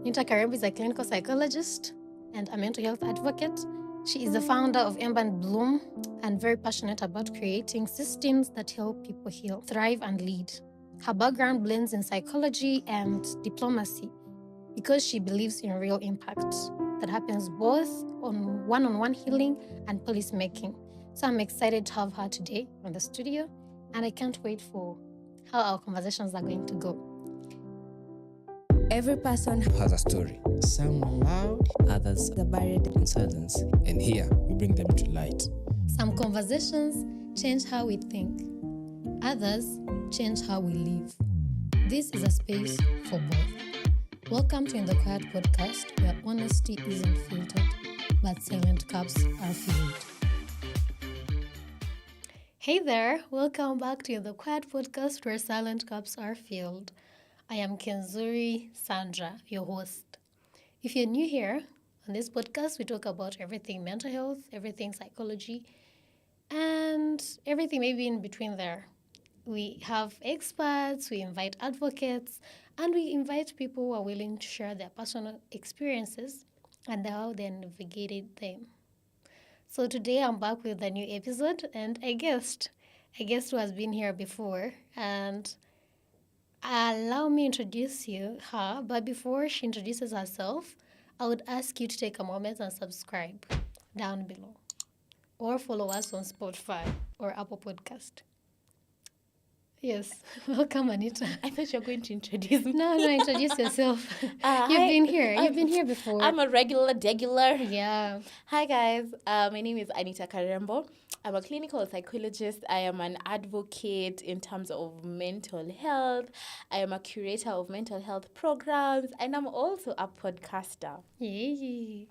Anita Karembo is a clinical psychologist and a mental health advocate. She is the founder of Ember and Bloom and very passionate about creating systems that help people heal, thrive, and lead. Her background blends in psychology and diplomacy because she believes in real impact that happens both on one-on-one healing and policy making. So I'm excited to have her today on the studio, and I can't wait for how our conversations are going to go. Every person has a story. Some are loud, others are buried in silence. And here, we bring them to light. Some conversations change how we think. Others change how we live. This is a space for both. Welcome to In the Quiet podcast, where honesty isn't filtered, but silent cups are filled. Hey there, welcome back to In the Quiet podcast, where silent cups are filled. I am Kenzuri Sandra, your host. If you're new here, on this podcast, we talk about everything mental health, everything psychology, and everything maybe in between there. We have experts, we invite advocates, and we invite people who are willing to share their personal experiences and how they navigated them. So today I'm back with a new episode and a guest who has been here before, and allow me to introduce her, but before she introduces herself, I would ask you to take a moment and subscribe down below or follow us on Spotify or Apple Podcast. Yes, welcome, Anita. I thought you were going to introduce me. No, introduce yourself. Hi. You've been here before. I'm a regular. Yeah. Hi, guys. My name is Anita Karembo. I'm a clinical psychologist. I am an advocate in terms of mental health. I am a curator of mental health programs, and I'm also a podcaster. Yay.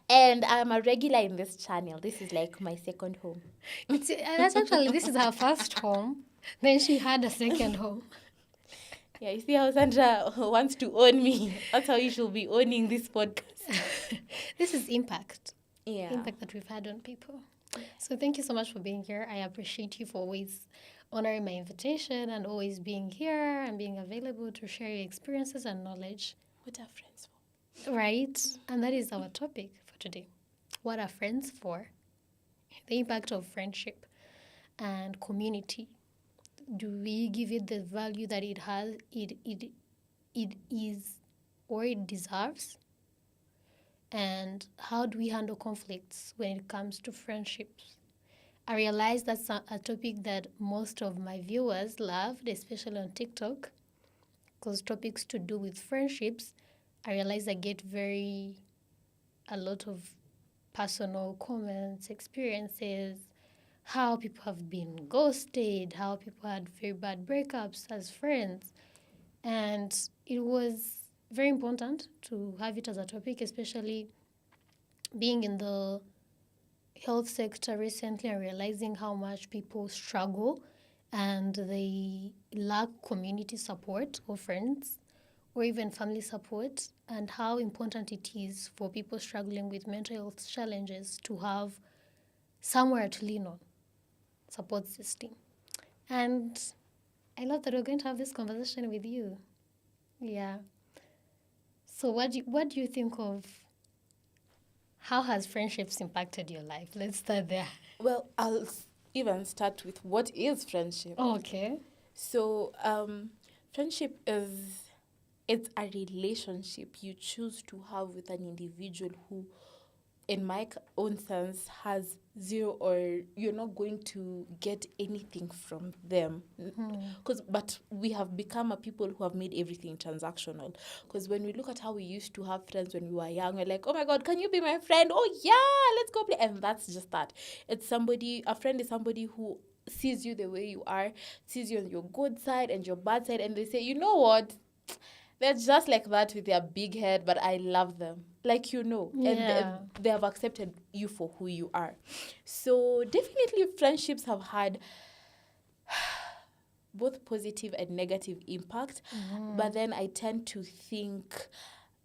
And I'm a regular in this channel. This is like my second home. This is her first home. Then she had a second home. Yeah, you see how Sandra wants to own me. That's how you should be owning this podcast. This is impact. Yeah. Impact that we've had on people. So thank you so much for being here. I appreciate you for always honoring my invitation and always being here and being available to share your experiences and knowledge. What are friends for? Right? And that is our topic for today. What are friends for? The impact of friendship and community. Do we give it the value that it has, it is, or it deserves? And how do we handle conflicts when it comes to friendships? I realize that's a topic that most of my viewers loved, especially on TikTok, because topics to do with friendships, I realize I get a lot of personal comments, experiences, how people have been ghosted, how people had very bad breakups as friends. And it was very important to have it as a topic, especially being in the health sector recently and realizing how much people struggle and they lack community support or friends or even family support, and how important it is for people struggling with mental health challenges to have somewhere to lean on, support system. And I love that we're going to have this conversation with you. Yeah. So what do you think of how has friendships impacted your life? Let's start there. Well, I'll even start with what is friendship. Oh, okay. So, friendship it's a relationship you choose to have with an individual who, in my own sense, has zero, or you're not going to get anything from them. But we have become a people who have made everything transactional. Because when we look at how we used to have friends when we were young, we're like, oh my God, can you be my friend? Oh yeah, let's go play. And that's just that. A friend is somebody who sees you the way you are, sees you on your good side and your bad side, and they say, you know what? They're just like that with their big head, but I love them. Like, Yeah. And they have accepted you for who you are. So definitely friendships have had both positive and negative impact. But then I tend to think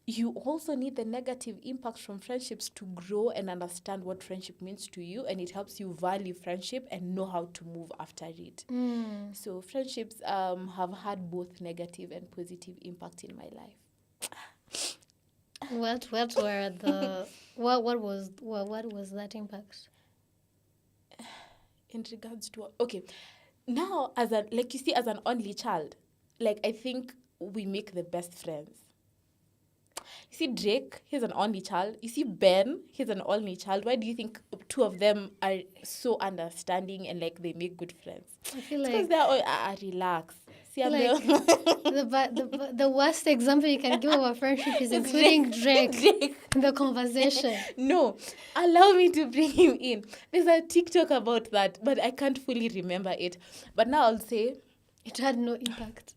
you also need the negative impact from friendships to grow and understand what friendship means to you, and it helps you value friendship and know how to move after it. So friendships have had both negative and positive impact in my life. What were the what was that impact? In regards to okay, now as an like you see as an only child, like I think we make the best friends. You see Drake, he's an only child. You see Ben, he's an only child. Why do you think two of them are so understanding and like they make good friends? I feel Because like they're all relax. See, I'm like the worst example you can give of a friendship is including Drake Drake. in the conversation. No, allow me to bring him in. There's a TikTok about that, but I can't fully remember it. But now I'll say It had no impact.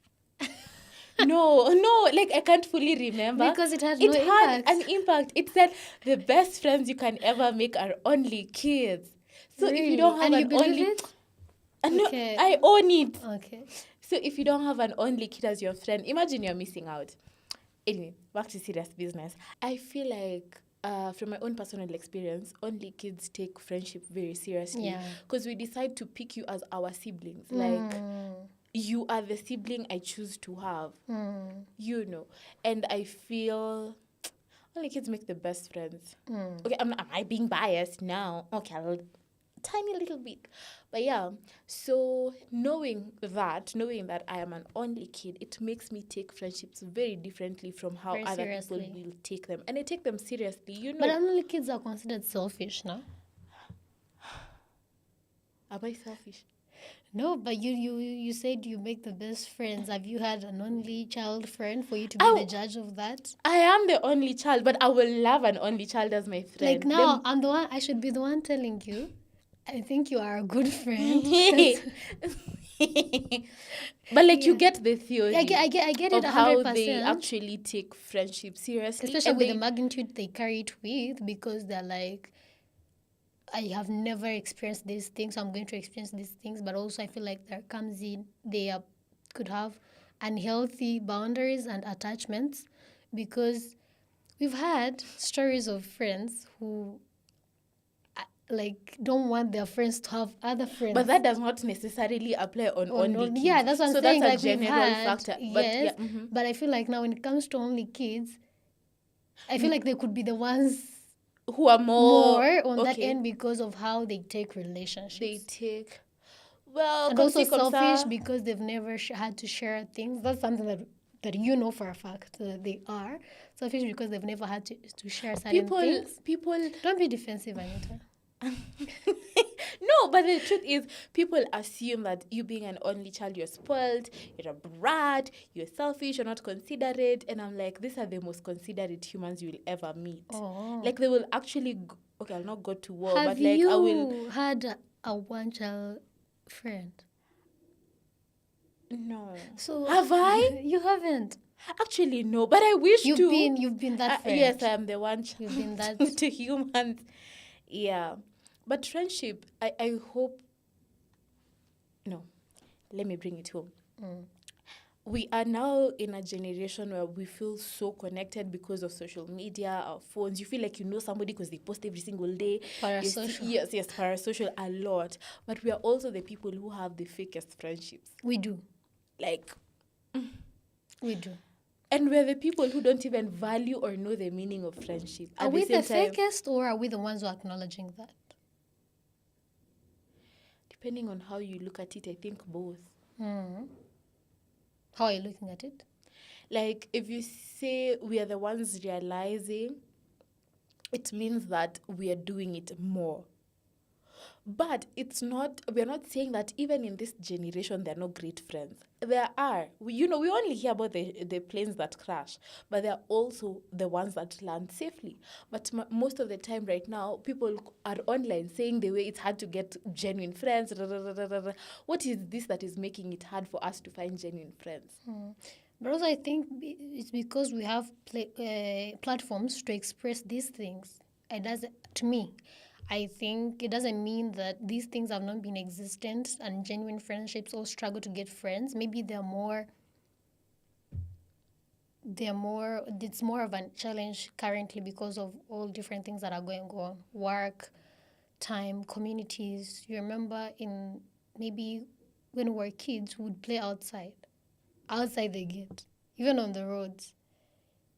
no, like I can't fully remember. Because it had It no had impact. an impact. It said the best friends you can ever make are only kids. So if you don't have and an you believe only it? No, Okay. I own it. Okay. So if you don't have an only kid as your friend, imagine you're missing out. Anyway, back to serious business. I feel like from my own personal experience, only kids take friendship very seriously. Yeah. Because we decide to pick you as our siblings. Like, you are the sibling I choose to have. You know. And I feel only kids make the best friends. Okay, am I being biased? No. Okay, tiny little bit. But yeah, so knowing that I am an only kid, it makes me take friendships very differently from how Very other seriously. people will take them. And I take them seriously, you know. But only kids are considered selfish, no? Am I selfish? No, but you said you make the best friends. Have you had an only child friend for you to be Oh. the judge of that? I am the only child, but I will love an only child as my friend. Like now, I'm the one. I should be the one telling you. I think you are a good friend. But like you get the theory. I get it of how 100%. they actually take friendship seriously. Especially and with they, the magnitude they carry it with, because they're like, I have never experienced these things, so I'm going to experience these things. But also I feel like there comes in, could have unhealthy boundaries and attachments, because we've had stories of friends who like don't want their friends to have other friends. But that does not necessarily apply on only kids. Yeah, that's what I'm so saying. that's Like a we've general had, factor. yes, But but I feel like now when it comes to only kids, I feel like they could be the ones who are more on that end because of how they take relationships. They take well, and also comme selfish ça. because they've never had to share things. That's something that you know for a fact that they are selfish because they've never had to share certain things. People Don't be defensive, Anita. No, but the truth is, people assume that you being an only child, you're spoiled, you're a brat, you're selfish, you're not considerate. And I'm like, these are the most considerate humans you will ever meet. Oh. Like, they will actually, okay, I'll not go to war, Have but like, you I will. had a one-child friend? No. So Have I? You haven't. Actually, no, but I wish You've to. been that friend. Yes, I am the one You've been that. to humans. Yeah. But friendship, I hope. No, let me bring it home. We are now in a generation where we feel so connected because of social media, our phones. You feel like you know somebody because they post every single day. Parasocial. Yes, parasocial a lot. But we are also the people who have the fakest friendships. We do. Like, We do. and we're the people who don't even value or know the meaning of friendship. Are we the fakest, or are we the ones who are acknowledging that? Depending on how you look at it, I think both. How are you looking at it? Like, if you say we are the ones realizing, it means that we are doing it more. But it's not, we're not saying that even in this generation, there are no great friends. There are. We only hear about the planes that crash, but there are also the ones that land safely. But most of the time right now, people are online saying the way it's hard to get genuine friends. What is this that is making it hard for us to find genuine friends? But also I think it's because we have platforms to express these things. To me, I think it doesn't mean that these things have not been existent and genuine friendships all struggle to get friends. Maybe it's more of a challenge currently because of all different things that are going on. Work, time, communities. You remember maybe when we were kids, we would play outside the gate, even on the roads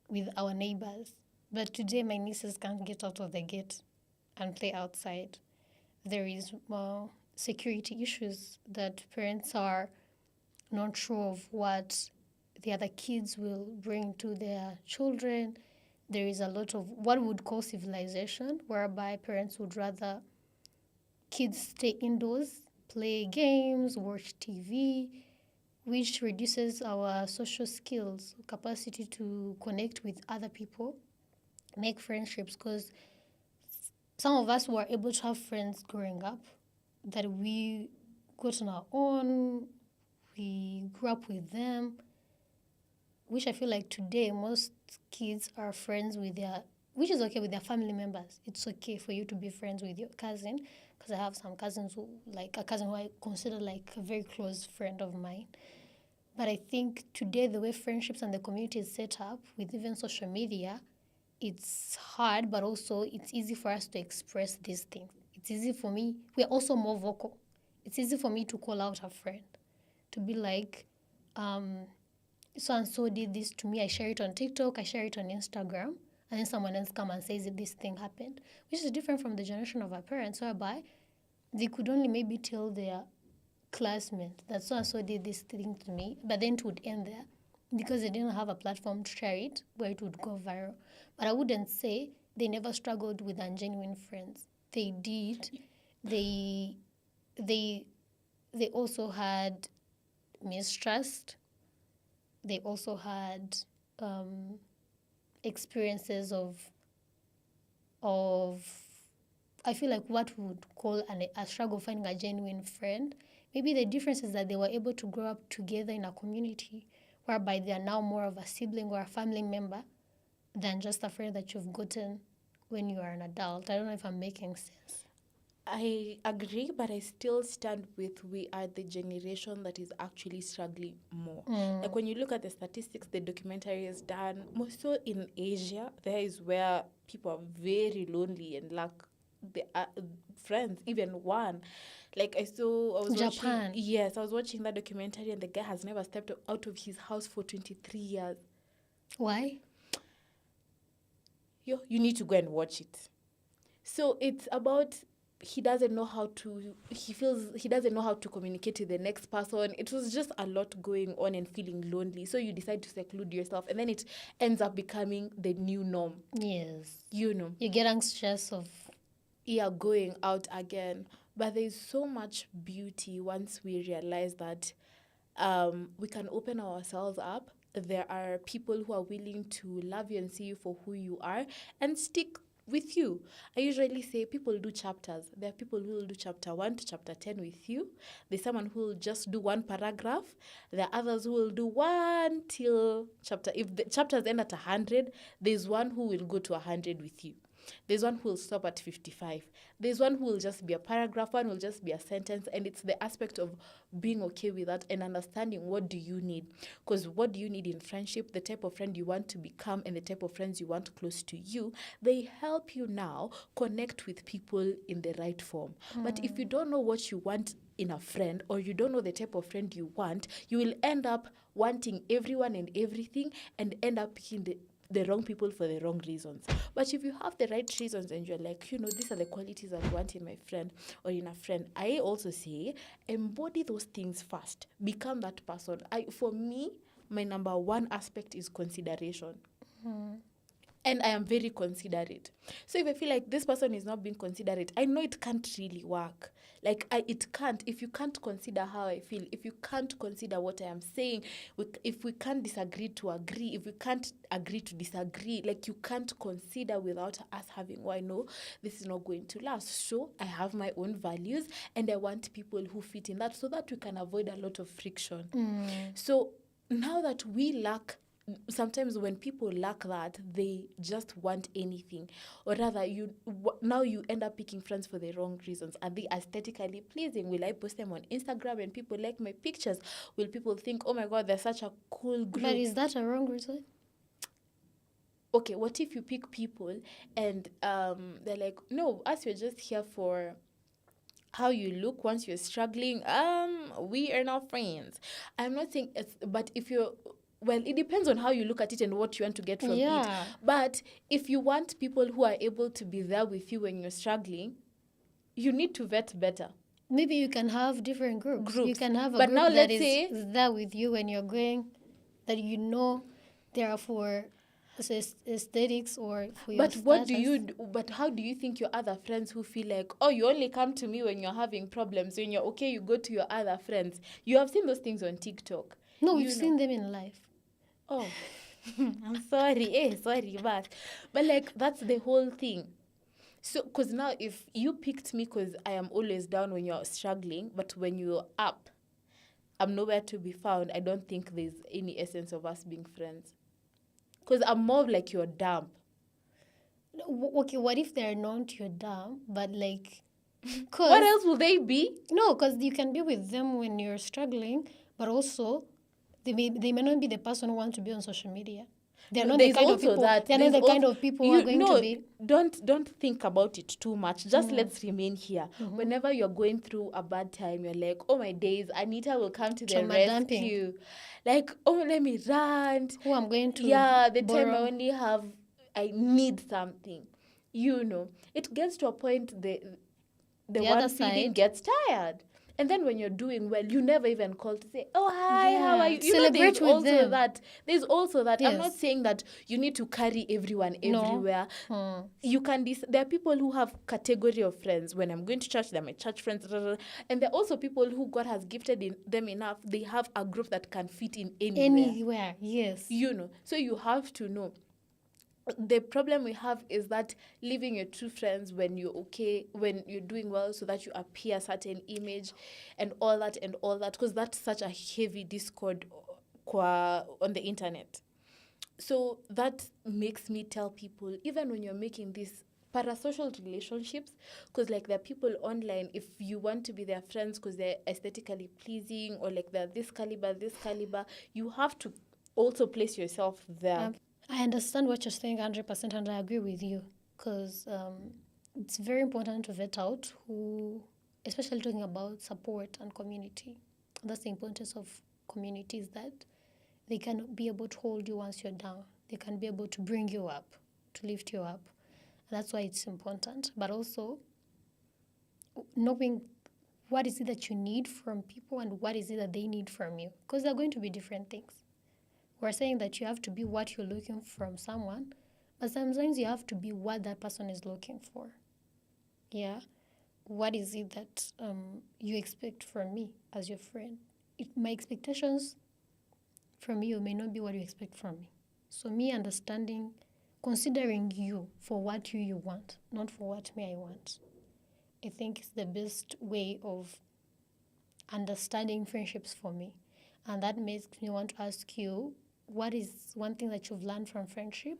with our neighbors. But today, my nieces can't get out of the gate and play outside. There is security issues that parents are not sure of what the other kids will bring to their children. There is a lot of what would call civilization, whereby parents would rather kids stay indoors, play games, watch TV, which reduces our social skills, capacity to connect with other people, make friendships. Because some of us were able to have friends growing up that we got on our own, we grew up with them, which I feel like today most kids are friends with their, which is okay with their family members. It's okay for you to be friends with your cousin, because I have some cousins who, like a cousin who I consider like a very close friend of mine. But I think today the way friendships and the community is set up with even social media, it's hard, but also it's easy for us to express these things. It's easy for me. We're also more vocal. It's easy for me to call out a friend, to be like, so and so did this to me. I share it on TikTok, I share it on Instagram, and then someone else come and says that this thing happened, which is different from the generation of our parents, whereby they could only maybe tell their classmate that so and so did this thing to me, but then it would end there because they didn't have a platform to share it where it would go viral. But I wouldn't say they never struggled with ungenuine friends. They did. They they they also had mistrust. They also had experiences of I feel like what we would call a struggle finding a genuine friend. Maybe the difference is that they were able to grow up together in a community whereby they are now more of a sibling or a family member than just a friend that you've gotten when you are an adult. I don't know if I'm making sense. I agree, but I still stand with we are the generation that is actually struggling more. Like when you look at the statistics, the documentary is done more so in Asia. There is where people are very lonely and lack the friends, even one. Like I was Japan. watching. Yes, I was watching that documentary, and the guy has never stepped out of his house for 23 years. Why? You need to go and watch it. So it's about he doesn't know how to communicate to the next person. It was just a lot going on and feeling lonely, so you decide to seclude yourself, and then it ends up becoming the new norm. Yes. You get anxious of going out again. But there's so much beauty once we realize that we can open ourselves up. There are people who are willing to love you and see you for who you are and stick with you. I usually say people do chapters. There are people who will do chapter 1 to chapter 10 with you. There's someone who will just do one paragraph. There are others who will do one till chapter. If the chapters end at 100, there's one who will go to 100 with you. There's one who will stop at 55. There's one who will just be a paragraph, one will just be a sentence, and it's the aspect of being okay with that and understanding what do you need. Because what do you need in friendship, the type of friend you want to become and the type of friends you want close to you, they help you now connect with people in the right form. But if you don't know what you want in a friend, or you don't know the type of friend you want, you will end up wanting everyone and everything and end up picking the wrong people for the wrong reasons. But if you have the right reasons and you're like, these are the qualities I want in my friend or in a friend, I also say embody those things first. Become that person. For me, my number one aspect is consideration. And I am very considerate. So if I feel like this person is not being considerate, I know it can't really work. It can't. If you can't consider how I feel, if you can't consider what I am saying, if we can't disagree to agree, if we can't agree to disagree, you can't consider without us having, I know this is not going to last. So I have my own values and I want people who fit in that so that we can avoid a lot of friction. So now that we lack, sometimes when people lack that, they just want anything, or rather now you end up picking friends for the wrong reasons. Are they aesthetically pleasing? Will I post them on Instagram and people like my pictures? Will people think, oh my god, they're such a cool group? But is that a wrong reason? Okay, what if you pick people and they're like, no, us, we're just here for how you look. Once you're struggling, we are not friends. I'm not saying it's, but if you're well, it depends on how you look at it and what you want to get from it. Yeah. But if you want people who are able to be there with you when you're struggling, you need to vet better. Maybe you can have different groups. You can have a But group now that let's say- is there with you when you're going, that you know they are for aesthetics or for your But what do status. you do? But how do you think your other friends who feel like, oh, you only come to me when you're having problems, when you're okay, you go to your other friends? You have seen those things on TikTok. No, You we've know. seen them in life. Oh, I'm sorry. Sorry, but like, that's the whole thing. So, because now if you picked me because I am always down when you're struggling, but when you're up, I'm nowhere to be found, I don't think there's any essence of us being friends. Because I'm more like you're dumb. Okay, what if they're not your dumb, but like... Cause, What else will they be? No, because you can be with them when you're struggling, but also they may not be the person who wants to be on social media. They're not the There's kind of also people. that. They're not There's the kind al- of people who are going to be. Don't think about it too much. Just let's remain here. Whenever you're going through a bad time, you're like, oh my days, Anita will come to the Trauma dumping. rescue. Like, oh, let me rant. Who I'm going to Yeah, the time I borrow. only have, I need something. You know, it gets to a point the The one other feeding side. gets tired. And then when you're doing well, you never even call to say, oh, hi, how Yeah, are you? You celebrate know, there's with also them. that. There's also that. I'm not Yes. saying that you need to carry everyone No. everywhere. You can, there are people who have category of friends. When I'm going to church, they're my church friends. And there are also people who God has gifted in them enough. They have a group that can fit in anywhere. Anywhere, yes. You know, so you have to know. The problem we have is that leaving your true friends when you're okay, when you're doing well, so that you appear a certain image and all that, because that's such a heavy discord on the internet. So that makes me tell people, even when you're making these parasocial relationships, because like there are people online, if you want to be their friends because they're aesthetically pleasing or like they're this caliber, you have to also place yourself there. I understand what you're saying 100%, and I agree with you, because it's very important to vet out who, especially talking about support and community. That's the importance of communities, that they can be able to hold you once you're down. They can be able to bring you up, to lift you up. And that's why it's important. But also knowing what is it that you need from people and what is it that they need from you, because they're going to be different things. We're saying that you have to be what you're looking from someone, but sometimes you have to be what that person is looking for. Yeah? What is it that you expect from me as your friend? My expectations from you may not be what you expect from me. So me understanding, considering you for what you want, not for what me I want, I think is the best way of understanding friendships for me. And that makes me want to ask you, what is one thing that you've learned from friendship,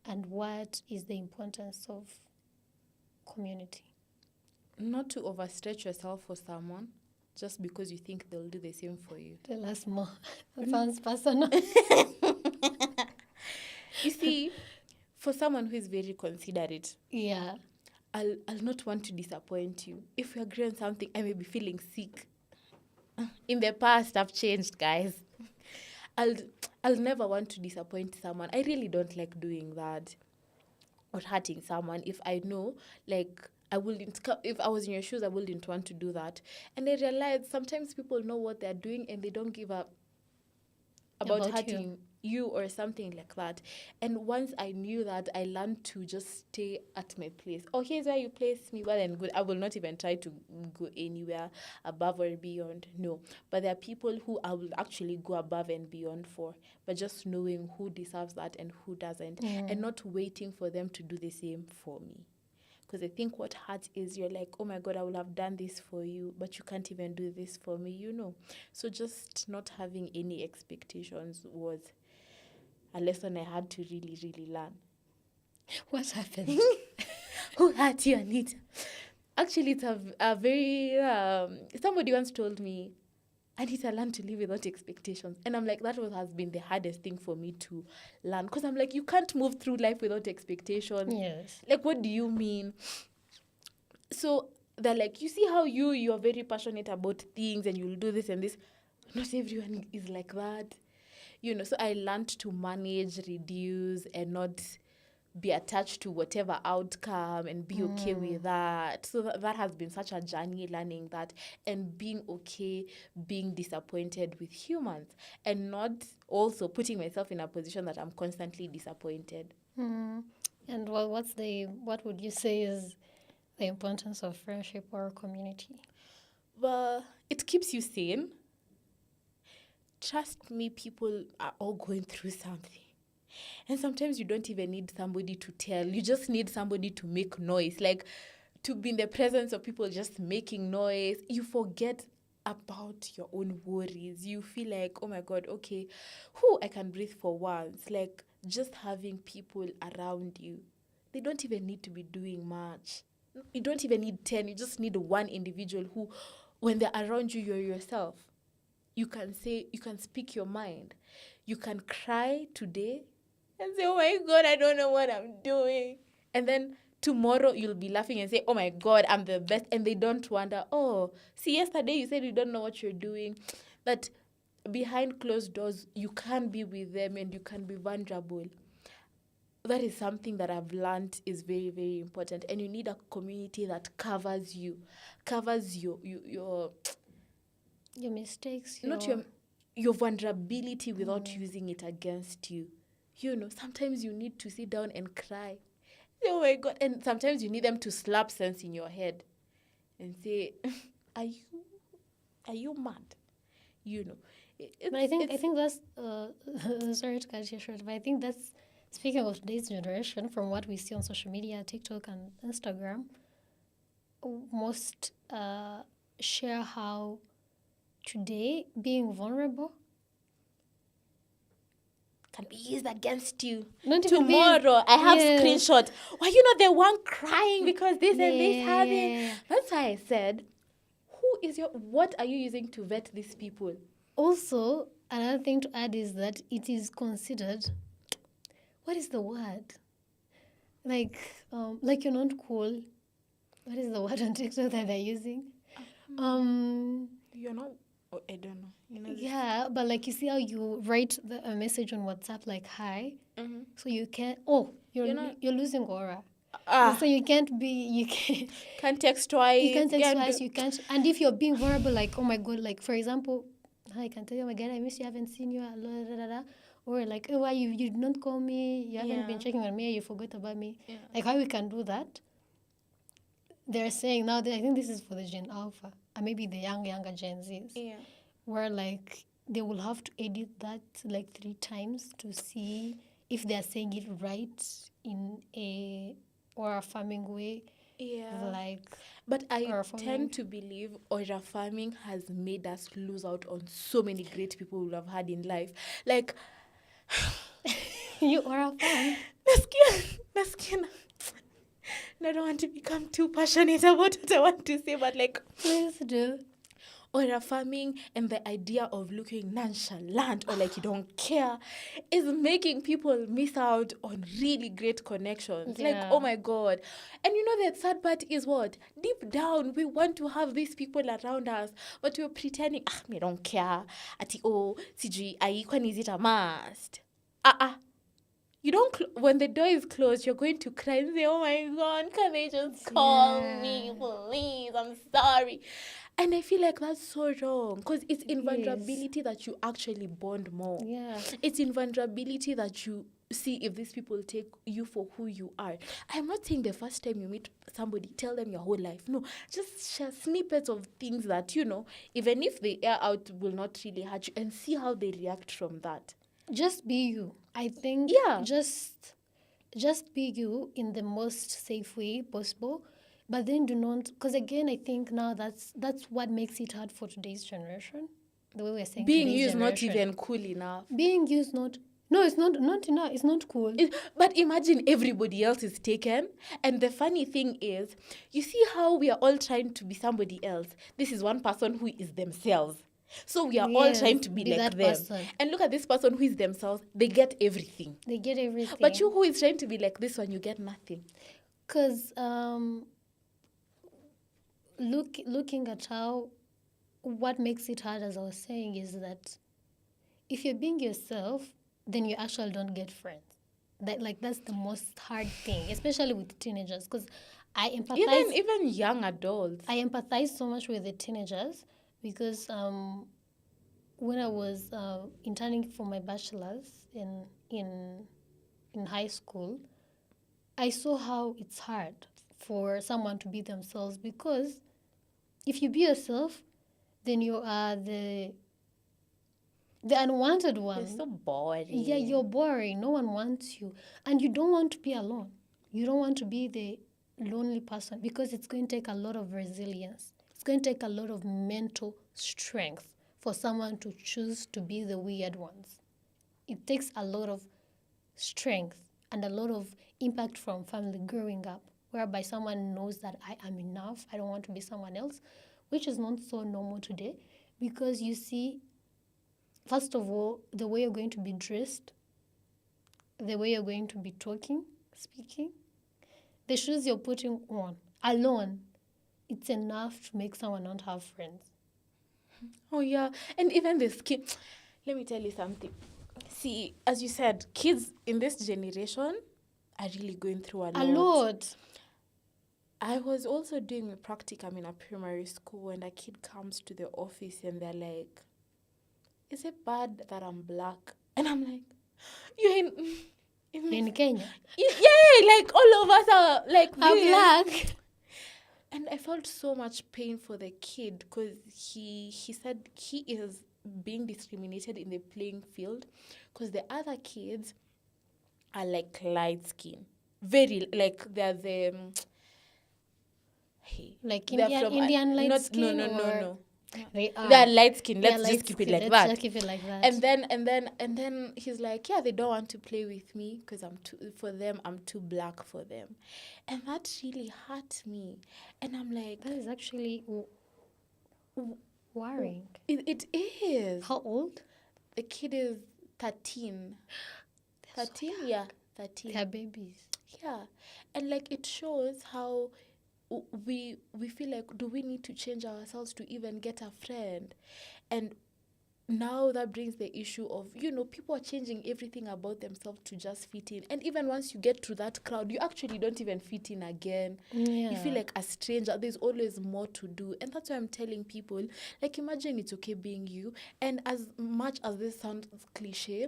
and what is the importance of community? Not to overstretch yourself for someone just because you think they'll do the same for you. Tell us more. That sounds personal. You see, for someone who is very considerate, Yeah. I'll not want to disappoint you. If we agree on something, I may be feeling sick. In the past, I've changed, guys. I'll never want to disappoint someone. I really don't like doing that or hurting someone. If I know, like, if I was in your shoes, I wouldn't want to do that. And I realized sometimes people know what they're doing and they don't give up about hurting you or something like that. And once I knew that, I learned to just stay at my place. Oh, here's where you place me, well and good. I will not even try to go anywhere above or beyond. No. But there are people who I will actually go above and beyond for. But just knowing who deserves that and who doesn't. And not waiting for them to do the same for me. Because I think what hurts is you're like, oh my God, I will have done this for you, but you can't even do this for me, you know. So just not having any expectations was a lesson I had to really, really learn. What happened? Who hurt you, Anita? Actually, it's a very... somebody once told me, Anita, learn to live without expectations. And I'm like, has been the hardest thing for me to learn. Because I'm like, you can't move through life without expectations. Yes. Like, what do you mean? So they're like, you see how you're very passionate about things and you'll do this and this. Not everyone is like that. So I learned to manage, reduce, and not be attached to whatever outcome and be okay with that. So that has been such a journey, learning that and being okay, being disappointed with humans, and not also putting myself in a position that I'm constantly disappointed. And what would you say is the importance of friendship or community? Well, it keeps you sane. Trust me, people are all going through something. And sometimes you don't even need somebody to tell. You just need somebody to make noise. Like, to be in the presence of people just making noise. You forget about your own worries. You feel like, oh my God, okay, I can breathe for once. Like, just having people around you. They don't even need to be doing much. You don't even need 10. You just need one individual who, when they're around you, you're yourself. You can speak your mind. You can cry today and say, oh my God, I don't know what I'm doing. And then tomorrow you'll be laughing and say, oh my God, I'm the best. And they don't wonder, oh, see, yesterday you said you don't know what you're doing. But behind closed doors, you can be with them and you can be vulnerable. That is something that I've learned is very, very important. And you need a community that covers you, covers your mistakes, not your vulnerability without using it against you. Sometimes you need to sit down and cry. Oh my God. And sometimes you need them to slap sense in your head and say, are you mad? But I think that's sorry to cut you short, but I think that's, speaking of today's generation, from what we see on social media, TikTok and Instagram, most share how today being vulnerable can be used against you. Not even Tomorrow, I have screenshot. Why you not the one crying because this and this happened? That's why I said, what are you using to vet these people? Also, another thing to add is that it is considered, what is the word? Like you're not cool. What is the word on TikTok that they're using? You're not. Oh, I don't know. Yeah, but like you see how you write a message on WhatsApp like hi, so you can't. You're losing aura. So you can't text twice. You can't text twice. You can't. And if you're being vulnerable, like oh my God, like for example, I can tell you, oh my God, I miss you. I haven't seen you. Or like, oh, why you did not call me? You haven't been checking on me. You forgot about me. Yeah. Like how we can do that? They're saying now that I think this is for the Gen Alpha and maybe the younger Gen Zs. Yeah. Where like they will have to edit that like 3 times to see if they're saying it right in a or affirming way. Yeah. But I tend to believe aura farming has made us lose out on so many great people we have had in life. Like you aura farm. Naskina. I don't want to become too passionate about what I want to say, but like please do. Aura farming and the idea of looking nonchalant or like you don't care is making people miss out on really great connections. Yeah. Like, oh my God. And the sad part is what? Deep down, we want to have these people around us, but we're pretending, me don't care. Ati, CG, kwani is it a must? You don't, when the door is closed, you're going to cry and say, oh my God, can they just call me, please? I'm sorry. And I feel like that's so wrong because it's in vulnerability that you actually bond more. Yeah. It's in vulnerability that you see if these people take you for who you are. I'm not saying the first time you meet somebody, tell them your whole life. No, just share snippets of things that, even if they air out, will not really hurt you and see how they react from that. Just be you. I think just be you in the most safe way possible. But then do not, because again, I think now that's what makes it hard for today's generation. The way we're saying being you is not even cool enough. Being you is not. No, it's not enough. It's not cool. But imagine everybody else is taken. And the funny thing is, you see how we are all trying to be somebody else. This is one person who is themselves. So we are all trying to be like them. Person. And look at this person who is themselves. They get everything. But you who is trying to be like this one, you get nothing. Because looking at how, what makes it hard, as I was saying, is that if you're being yourself, then you actually don't get friends. That's the most hard thing, especially with teenagers, because I empathize. Even young adults. I empathize so much with the teenagers because when I was interning for my bachelor's in high school, I saw how it's hard for someone to be themselves, because if you be yourself, then you are the unwanted one. You're so boring. Yeah, you're boring. No one wants you. And you don't want to be alone. You don't want to be the lonely person, because it's going to take a lot of resilience. It's going to take a lot of mental strength for someone to choose to be the weird ones. It takes a lot of strength and a lot of impact from family growing up, whereby someone knows that I am enough, I don't want to be someone else, which is not so normal today, because you see, first of all, the way you're going to be dressed, the way you're going to be talking, speaking, the shoes you're putting on alone, it's enough to make someone not have friends. Oh, yeah. And even the skin. Let me tell you something. See, as you said, kids in this generation are really going through a lot. I was also doing a practicum in a primary school, and a kid comes to the office and they're like, is it bad that I'm black? And I'm like, you're In Kenya, yeah, like all of us are like I'm this. black. And I felt so much pain for the kid, because he said he is being discriminated in the playing field, because the other kids are like light skin, very like they're the Like they're from Indian light not, skin? no. They are. They're light skin. They are Let's light just keep it skin. like Let's that. just keep it like that. And then he's like, yeah, they don't want to play with me because I'm too black for them, and that really hurt me. And I'm like, That is actually worrying. it is. How old? The kid is 13. 13, yeah, 13. They are babies. Yeah, and like it shows how we feel like, do we need to change ourselves to even get a friend? And now that brings the issue of, people are changing everything about themselves to just fit in. And even once you get to that crowd, you actually don't even fit in again. Yeah. You feel like a stranger. There's always more to do. And that's why I'm telling people, like, imagine it's okay being you. And as much as this sounds cliche,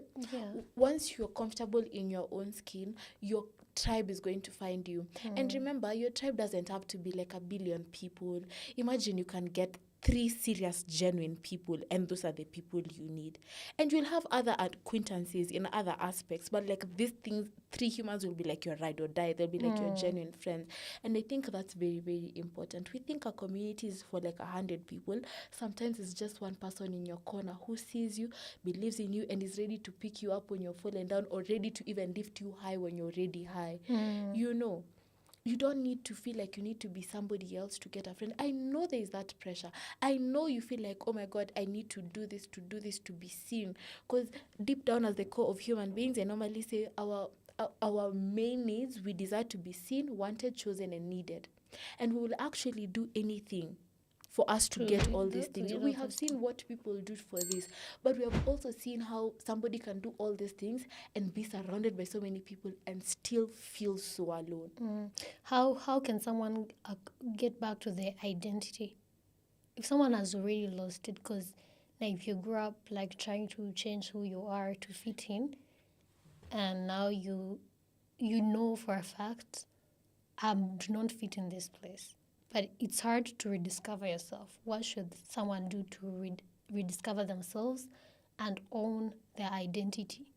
once you're comfortable in your own skin, your tribe is going to find you. And remember, your tribe doesn't have to be like 1 billion people. Imagine you can get 3 serious, genuine people, and those are the people you need. And you'll have other acquaintances in other aspects, but like these things, 3 humans will be like your ride or die. They'll be like your genuine friends. And I think that's very, very important. We think a community is for like 100 people. Sometimes it's just one person in your corner who sees you, believes in you, and is ready to pick you up when you're falling down, or ready to even lift you high when you're already high. You don't need to feel like you need to be somebody else to get a friend. I know there is that pressure. I know you feel like, oh my God, I need to do this to be seen. Because deep down as the core of human beings, I normally say our main needs, we desire to be seen, wanted, chosen, and needed. And we will actually do anything for us to get all these things. We have seen what people do for this, but we have also seen how somebody can do all these things and be surrounded by so many people and still feel so alone. How can someone get back to their identity if someone has already lost it? Because like, if you grew up like trying to change who you are to fit in, and now you know for a fact, I do not fit in this place. But it's hard to rediscover yourself. What should someone do to rediscover themselves and own their identity?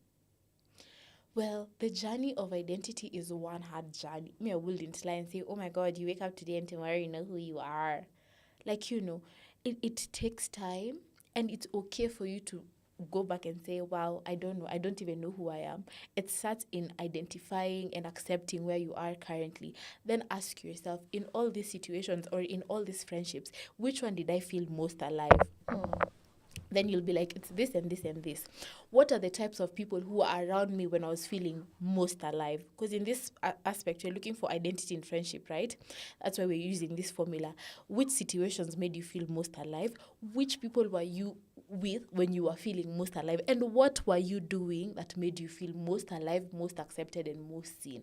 Well, the journey of identity is one hard journey. I wouldn't lie and say, oh my God, you wake up today and tomorrow you know who you are. Like, it takes time, and it's okay for you to go back and say, wow, I don't know. I don't even know who I am. It starts in identifying and accepting where you are currently. Then ask yourself, in all these situations or in all these friendships, which one did I feel most alive? Then you'll be like, it's this and this and this. What are the types of people who are around me when I was feeling most alive? Because in this aspect, you're looking for identity in friendship, right? That's why we're using this formula. Which situations made you feel most alive? Which people were you with when you were feeling most alive, and what were you doing that made you feel most alive, most accepted, and most seen.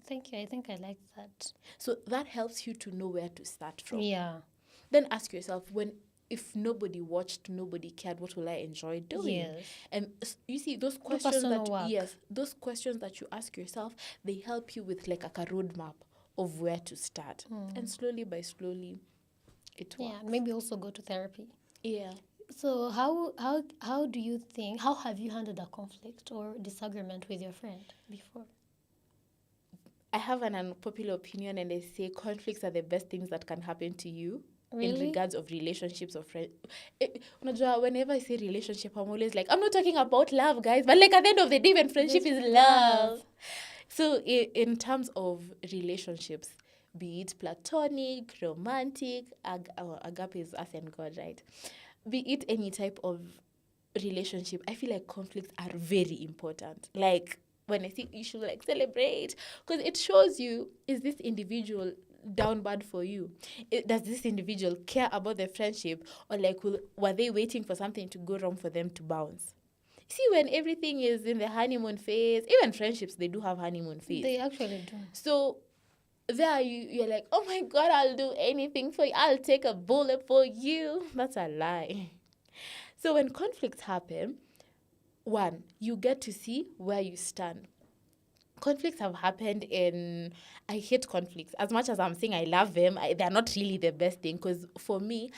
Thank you. I think I like that. So that helps you to know where to start from. Yeah. Then ask yourself, if nobody watched, nobody cared, what will I enjoy doing? Yes. And you see, those Do questions personal work. those questions that you ask yourself, they help you with like a roadmap of where to start. And slowly by slowly, it works. Yeah, maybe also go to therapy. Yeah. So how do you think, how have you handled a conflict or disagreement with your friend before? I have an unpopular opinion, and I say conflicts are the best things that can happen to you. In Really? regards of relationships or friends. Whenever I say relationship, I'm always like, I'm not talking about love, guys, but like at the end of the day, when friendship is love. So in terms of relationships, be it platonic, romantic, agape is us and God, right? Be it any type of relationship, I feel like conflicts are very important. Like when I think you should like celebrate, because it shows you, is this individual down bad for you? Does this individual care about the friendship, or like were they waiting for something to go wrong for them to bounce? See, when everything is in the honeymoon phase, even friendships, they do have honeymoon phase. They actually do. So there you're like, oh my God, I'll do anything for you. I'll take a bullet for you. That's a lie. So when conflicts happen, one, you get to see where you stand. Conflicts have happened I hate conflicts. As much as I'm saying I love them, they're not really the best thing, because for me,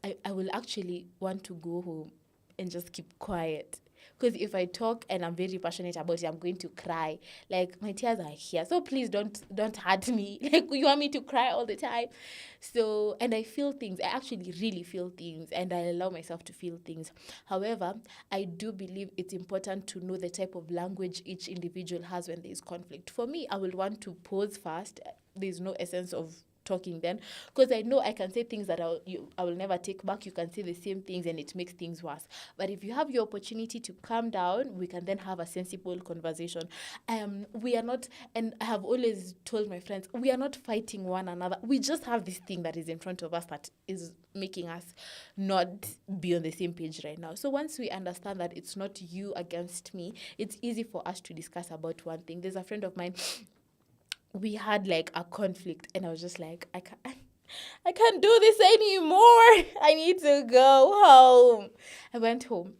I will actually want to go home and just keep quiet. Because if I talk and I'm very passionate about it, I'm going to cry. Like, my tears are here. So please don't hurt me. Like, you want me to cry all the time? So, and I feel things. I actually really feel things, and I allow myself to feel things. However, I do believe it's important to know the type of language each individual has when there is conflict. For me, I will want to pause first. There's no essence of talking then, because I know I can say things that I will never take back. You can say the same things and it makes things worse. But if you have your opportunity to calm down, we can then have a sensible conversation. We are not, and I have always told my friends, we are not fighting one another. We just have this thing that is in front of us that is making us not be on the same page right now. So once we understand that it's not you against me, it's easy for us to discuss about one thing. There's a friend of mine, we had like a conflict, and I was just like, I can't do this anymore. I need to go home. I went home,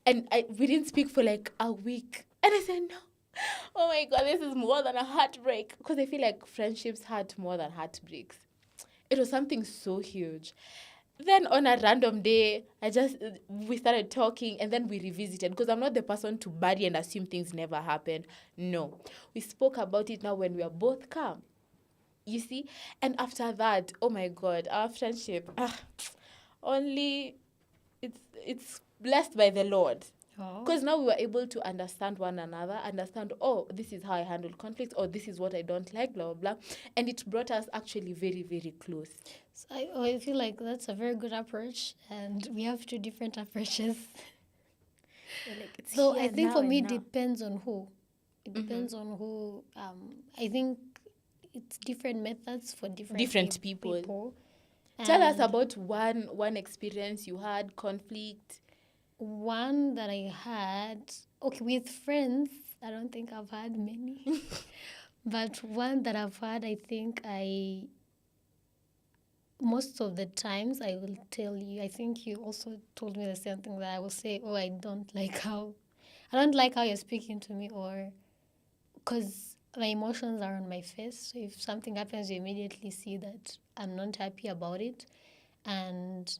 and we didn't speak for like a week. And I said, no, oh my God, this is more than a heartbreak. Because I feel like friendships hurt more than heartbreaks. It was something so huge. Then on a random day, we started talking, and then we revisited, because I'm not the person to bury and assume things never happened. No. We spoke about it now when we are both calm. You see? And after that, oh my God, our friendship, only it's blessed by the Lord. Because now we were able to understand one another, understand, oh, this is how I handle conflicts, or this is what I don't like, blah, blah, blah. And it brought us actually very, very close. So I feel like that's a very good approach, and we have two different approaches. So I think for me, it depends on who. It depends on who. I think it's different methods for different people. Tell us about one experience you had, conflict. One that I had, okay, with friends, I don't think I've had many. But one that I've had, I think most of the times I will tell you, I think you also told me the same thing, that I will say, oh, I don't like how you're speaking to me, or because my emotions are on my face. So if something happens, you immediately see that I'm not happy about it. And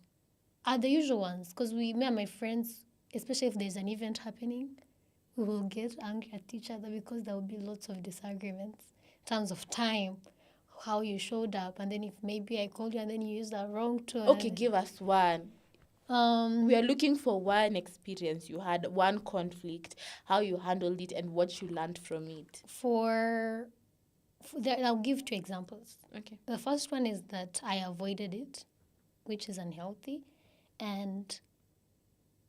are the usual ones, because me and my friends, especially if there's an event happening, we will get angry at each other because there will be lots of disagreements in terms of time, how you showed up, and then if maybe I called you and then you used the wrong tone. Okay, give us one. We are looking for one experience you had, one conflict, how you handled it, and what you learned from it. I'll give two examples. Okay. The first one is that I avoided it, which is unhealthy. And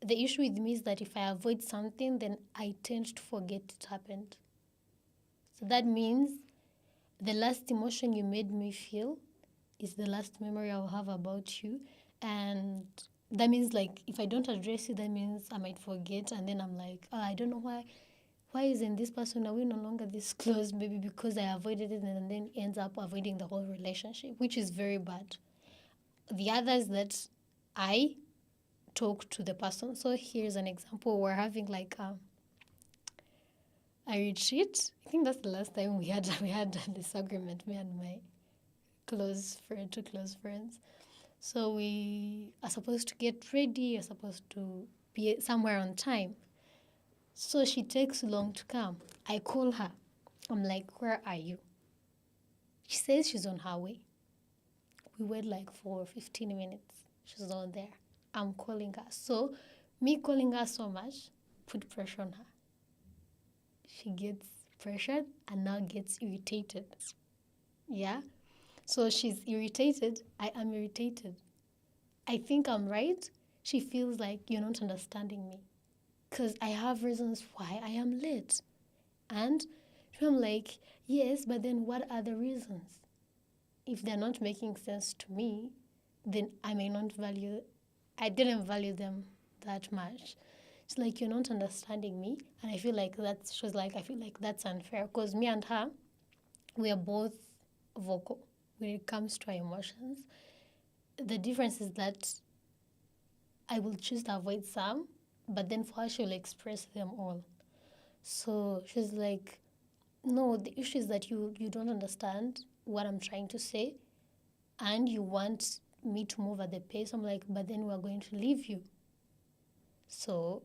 the issue with me is that if I avoid something, then I tend to forget it happened. So that means the last emotion you made me feel is the last memory I'll have about you. And that means like if I don't address it, that means I might forget, and then I'm like, oh, I don't know why isn't this person, are we no longer this close? Maybe because I avoided it and then ends up avoiding the whole relationship, which is very bad. The other is that I talk to the person. So here's an example. We're having like a retreat. I think that's the last time we had a disagreement, me and my two close friends. So we are supposed to get ready, are supposed to be somewhere on time. So she takes long to come. I call her. I'm like, where are you? She says she's on her way. We wait like for 15 minutes. She's not there. I'm calling her. So me calling her so much put pressure on her. She gets pressured and now gets irritated. Yeah? So she's irritated. I am irritated. I think I'm right. She feels like you're not understanding me. Because I have reasons why I am late. And I'm like, yes, but then what are the reasons? If they're not making sense to me, then I didn't value them that much. It's like you're not understanding me. And I feel like I feel like that's unfair. Because me and her, we are both vocal when it comes to our emotions. The difference is that I will choose to avoid some, but then for her, she'll express them all. So she's like, no, the issue is that you don't understand what I'm trying to say, and you want me to move at the pace. I'm like, but then we're going to leave you. So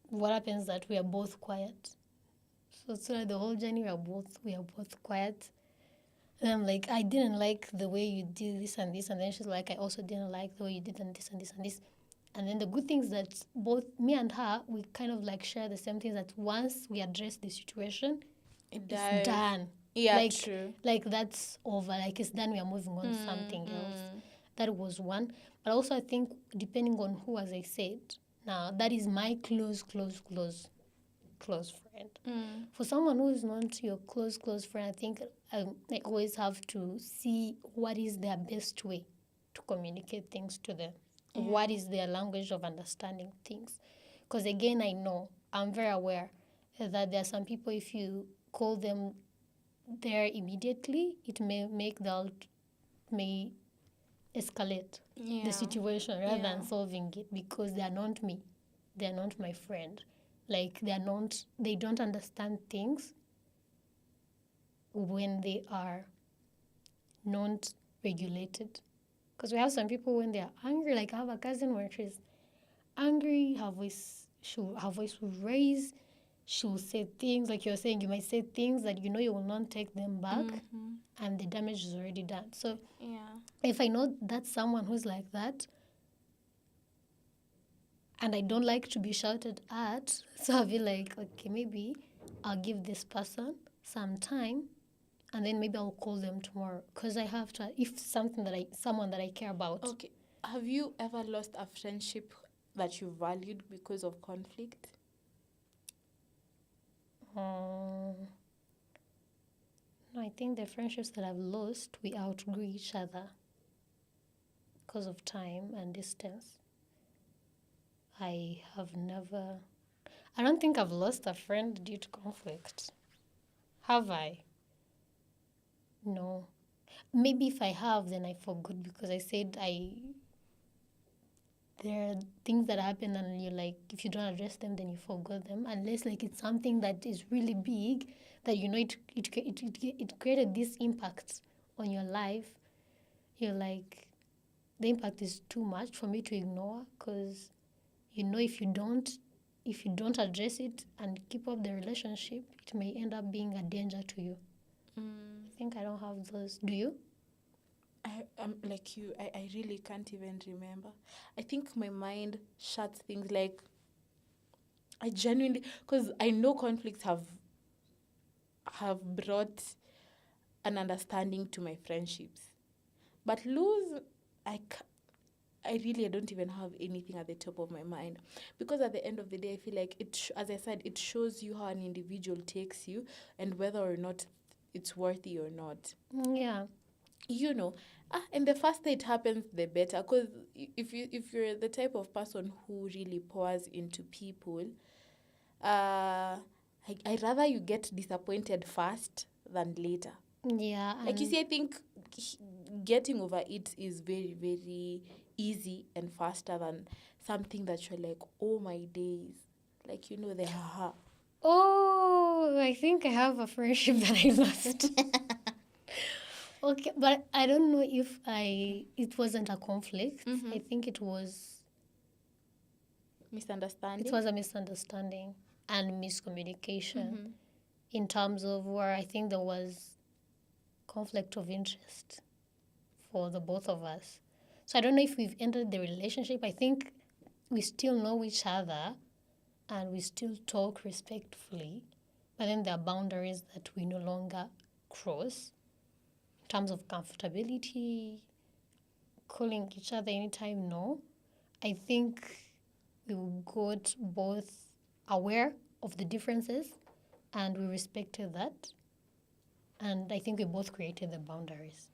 what happens is that we are both quiet. So throughout the whole journey, we are both quiet. And I'm like, I didn't like the way you did this and this. And then she's like, I also didn't like the way you did and this and this and this. And then the good thing is that both me and her, we kind of like share the same thing, that once we address the situation, it's done. Yeah, true. Like that's over. Like it's done. We are moving on to something else. That was one. But also I think depending on who, as I said, now that is my close friend. For someone who is not your close friend, I think I always have to see what is their best way to communicate things to them. Yeah. What is their language of understanding things? Because again, I'm very aware that there are some people, if you call them there immediately, it may escalate the situation rather than solving it, because they are not me. They are not my friend. Like they don't understand things when they are not regulated. Because we have some people when they are angry, like I have a cousin where she's angry, her voice will raise, she will say things like you're saying, you might say things that you will not take them back, and the damage is already done. So if I know that's someone who's like that, and I don't like to be shouted at, so I'll be like, okay, maybe I'll give this person some time, and then maybe I'll call them tomorrow, because I have to, if someone that I care about. Okay. Have you ever lost a friendship that you valued because of conflict? No, I think the friendships that I've lost, we outgrew each other because of time and distance. I don't think I've lost a friend due to conflict. Have I? No. Maybe if I have, then I forgot, because I said there are things that happen and you're like, if you don't address them, then you forgot them. Unless like it's something that is really big, that it created this impact on your life. You're like, the impact is too much for me to ignore, because if you don't address it and keep up the relationship, it may end up being a danger to you. I think I don't have those. Do you? I'm like you. I really can't even remember. I think my mind shuts things, like I genuinely, because I know conflicts have brought an understanding to my friendships, but I don't even have anything at the top of my mind, because at the end of the day, I feel like as I said, it shows you how an individual takes you and whether or not it's worthy or not. Yeah. you know, and the faster it happens, the better. Because if you're the type of person who really pours into people, I'd rather you get disappointed fast than later. Yeah. Like, you And see, I think getting over it is very, very easy and faster than something that you're like, oh my days. Like, the haha. oh, I think I have a friendship that I lost. Okay, but I don't know if it wasn't a conflict. I think it was Misunderstanding. a misunderstanding and miscommunication in terms of where I think there was conflict of interest for the both of us. So I don't know if we've ended the relationship. I think we still know each other and we still talk respectfully, but then there are boundaries that we no longer cross in terms of comfortability, calling each other anytime. No, I think we got both aware of the differences and we respected that, and I think we both created the boundaries.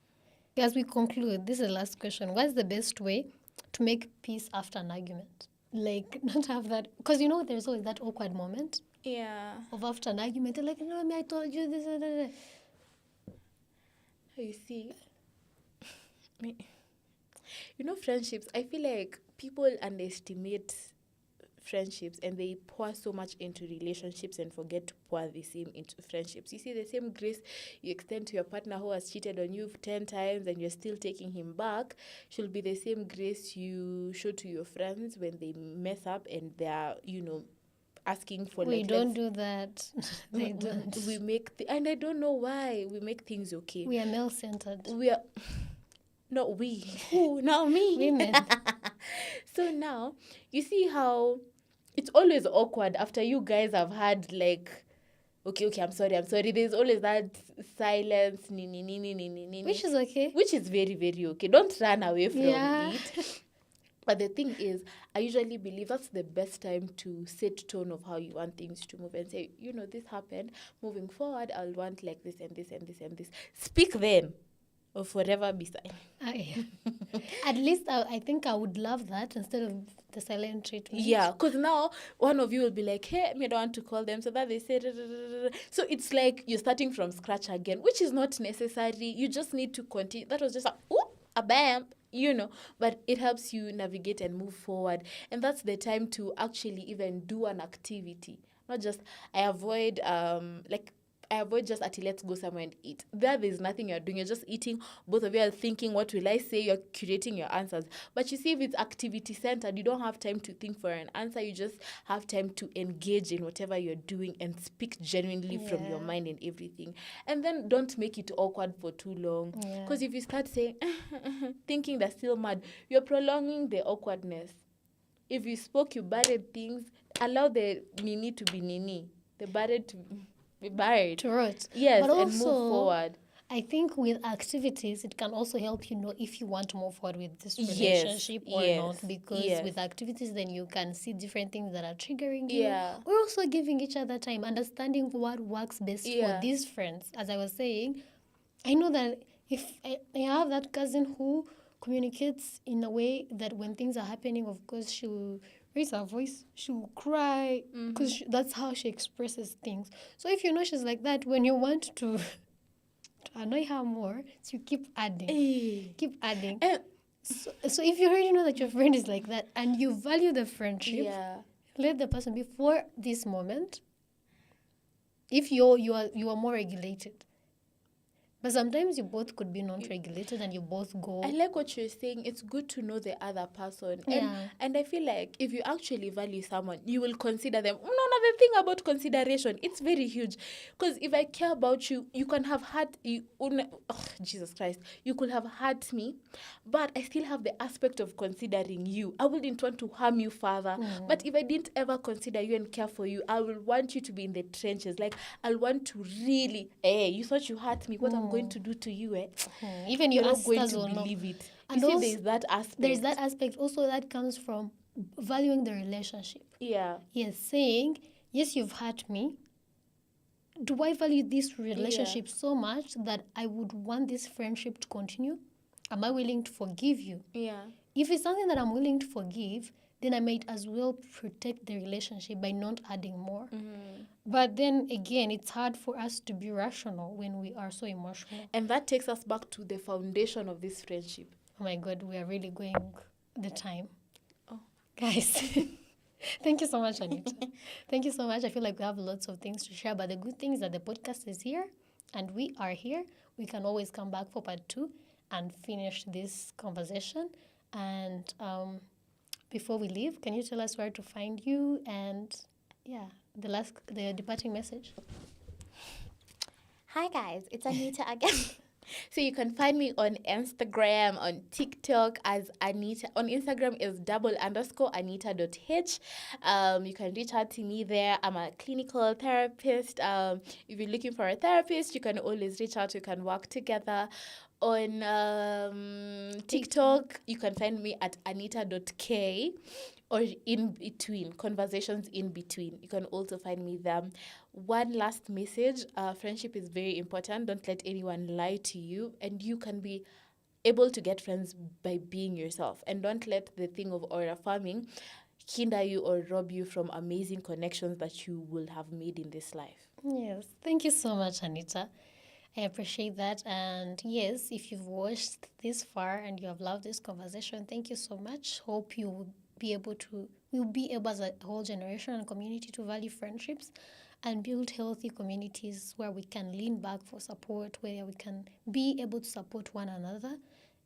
As we conclude, this is the last question. What's the best way to make peace after an argument? Like, not have that, because there's always that awkward moment Yeah. of after an argument. They're like, no, I mean, I told you this. You see, friendships, I feel like people underestimate friendships and they pour so much into relationships and forget to pour the same into friendships. You see, the same grace you extend to your partner who has cheated on you 10 times and you're still taking him back should be the same grace you show to your friends when they mess up and they're, asking for We like... don't do that. They don't. We make... and I don't know why we make things okay. We are male-centered. We are... Not we. Who? Now me. Women. So now, you see how it's always awkward after you guys have had like, okay, I'm sorry. There's always that silence, Which is okay. which is very, very okay. Don't run away from Yeah. it. But the thing is, I usually believe that's the best time to set tone of how you want things to move and say, this happened. Moving forward, I'll want like this and this and this and this. Speak then. Or forever be silent. At least I think I would love that instead of the silent treatment. Yeah, because now one of you will be like, hey, I don't want to call them. So that they say, so it's like you're starting from scratch again, which is not necessary. You just need to continue. That was just a bam, but it helps you navigate and move forward. And that's the time to actually even do an activity. Not just, I avoid just let's go somewhere and eat. There's nothing you're doing. You're just eating. Both of you are thinking, what will I say? You're curating your answers. But you see, if it's activity centered, you don't have time to think for an answer. You just have time to engage in whatever you're doing and speak genuinely from your mind and everything. And then don't make it awkward for too long. Because if you start saying, thinking they're still mad, you're prolonging the awkwardness. If you spoke, you buried things, allow the nini to be nini. The buried to be buried. To rot. Yes, but and also, move forward. I think with activities, it can also help you know if you want to move forward with this Yes, relationship or yes, not. Because yes. with activities, then you can see different things that are triggering you. Yeah. We're also giving each other time, understanding what works best for Yeah. these friends. As I was saying, I know that if I have that cousin who communicates in a way that when things are happening, of course, she'll raise her voice, she'll cry, because that's how she expresses things. So if you know she's like that, when you want to annoy her more, so you keep adding. Keep adding. So if you already know that your friend is like that and you value the friendship, let the person before this moment. If you are more regulated. But sometimes you both could be non-regulated and you both go... I like what you're saying. It's good to know the other person. Yeah. And I feel like if you actually value someone, you will consider them. No, the thing about consideration, it's very huge. Because if I care about you, you can have hurt... Jesus Christ. You could have hurt me, but I still have the aspect of considering you. I wouldn't want to harm you further. But if I didn't ever consider you and care for you, I will want you to be in the trenches. Like, I'll want to really... Hey, you thought you hurt me. What I'm going to do to you, Even you're you not ask going us to or not. believe it. And You see, also, there's that aspect. There's that aspect also that comes from valuing the relationship. Yeah. Yes, saying, yes, you've hurt me, do I value this relationship so much that I would want this friendship to continue? Am I willing to forgive you? Yeah. If it's something that I'm willing to forgive, then I might as well protect the relationship by not adding more. But then again, it's hard for us to be rational when we are so emotional. And that takes us back to the foundation of this friendship. Oh my God, we are really going the time. Oh. Guys, thank you so much, Anita. Thank you so much. I feel like we have lots of things to share, but the good thing is that the podcast is here and we are here. We can always come back for part 2 and finish this conversation. And before we leave, can you tell us where to find you and the departing message? Hi guys, it's Anita again. So you can find me on Instagram, on TikTok as Anita. On Instagram is _Anita.h. You can reach out to me there. I'm a clinical therapist. If you're looking for a therapist, you can always reach out. You can work together. On TikTok, you can find me at Anita.k or in between, conversations in between. You can also find me there. One last message, friendship is very important. Don't let anyone lie to you, and you can be able to get friends by being yourself. And don't let the thing of aura farming hinder you or rob you from amazing connections that you will have made in this life. Yes, thank you so much, Anita. I appreciate that. And yes, if you've watched this far and you have loved this conversation, thank you so much. Hope you will be able as a whole generation and community to value friendships and build healthy communities where we can lean back for support, where we can be able to support one another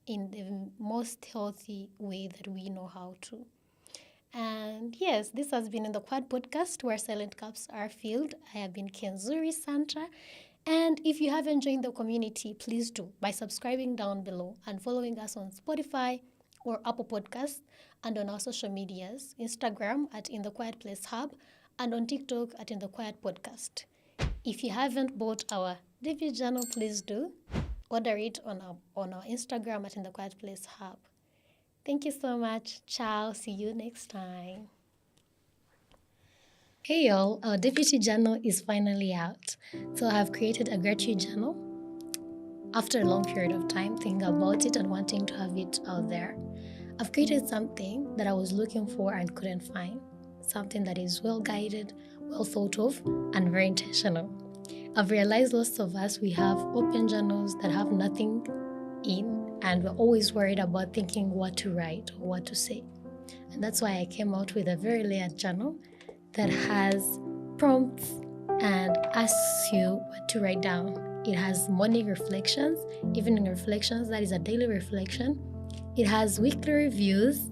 in the most healthy way that we know how to. And yes, this has been in the Quad Podcast where silent cups are filled. I have been Kenzuri Sandra. And if you haven't joined the community, please do by subscribing down below and following us on Spotify or Apple Podcasts and on our social medias, Instagram at In the Quiet Place Hub and on TikTok at In the Quiet Podcast. If you haven't bought our debut journal, please do. Order it on our Instagram at In the Quiet Place Hub. Thank you so much. Ciao. See you next time. Hey y'all, our deputy journal is finally out. So I have created a gratitude journal after a long period of time thinking about it and wanting to have it out there. I've created something that I was looking for and couldn't find. Something that is well guided, well thought of, and very intentional. I've realized lots of us, we have open journals that have nothing in, and we're always worried about thinking what to write or what to say. And that's why I came out with a very layered journal that has prompts and asks you what to write down. It has morning reflections, evening reflections, that is a daily reflection. It has weekly reviews.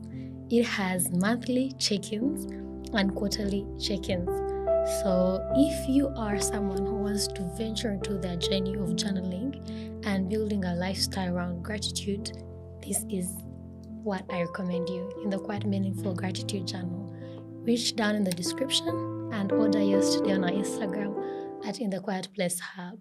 It has monthly check-ins and quarterly check-ins. So if you are someone who wants to venture into their journey of journaling and building a lifestyle around gratitude, this is what I recommend you in the Quite Meaningful Gratitude Journal. Reach down in the description and order yours today on our Instagram at In the Quiet Place Hub.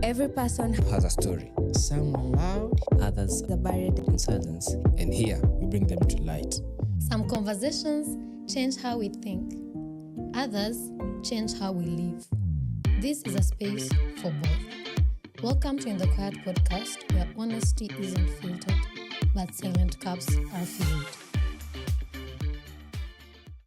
Every person has a story. Some loud, others are buried in silence. And here we bring them to light. Some conversations change how we think. Others change how we live. This is a space for both. Welcome to In the Quiet Podcast, where honesty isn't filtered, but silent cups are filled.